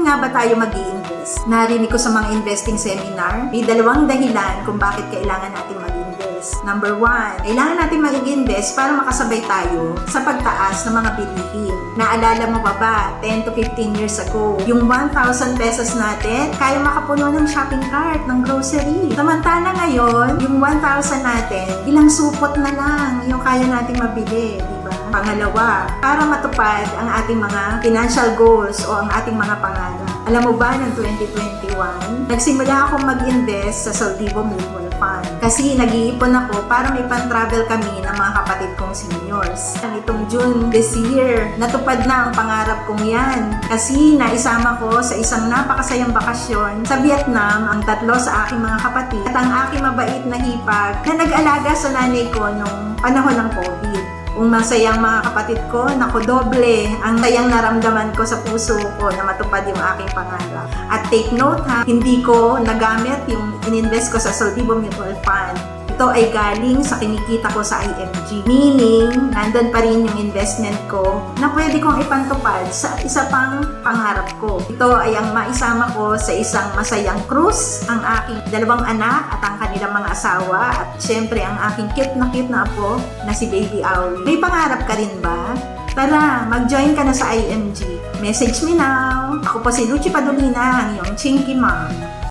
nga ba tayo mag-i-invest? Narinig ko sa mga investing seminar, may dalawang dahilan kung bakit kailangan natin mag-invest. Number 1, kailangan natin mag-invest para makasabay tayo sa pagtaas ng mga bilihin. Naalala mo pa ba, 10 to 15 years ago, yung 1,000 pesos natin, kaya makapuno ng shopping cart, ng grocery. Samantala ngayon, yung 1,000 natin, ilang supot na lang yung kaya natin mabili, di ba? Pangalawa, para matupad ang ating mga financial goals o ang ating mga pangarap. Alam mo ba, noong 2021, nagsimula akong mag-invest sa Saldivo Mutual Fund. Kasi nag-iipon ako para may pan-travel kami ng mga kapatid kong seniors. Itong June this year, natupad na ang pangarap kong yan. Kasi naisama ko sa isang napakasayang bakasyon sa Vietnam ang 3 sa aking mga kapatid at ang aking mabait na hipag na nag-alaga sa nanay ko nung panahon ng COVID. Kung masayang mga kapatid ko, naku doble ang sayang naramdaman ko sa puso ko na matupad yung aking pangarap. At take note ha, hindi ko nagamit yung ininvest ko sa Saldivo Mutual Fund. Ito ay galing sa kinikita ko sa IMG. Meaning, nandun pa rin yung investment ko na pwede kong ipantupad sa isa pang pangarap ko. Ito ay ang maisama ko sa isang masayang cruise, ang aking 2 anak at ang kanilang mga asawa at syempre ang aking cute na apo na si Baby Owl. May pangarap ka rin ba? Tara, mag-join ka na sa IMG. Message me now! Ako po si Lucy Padolina, ang iyong Chinky Mom.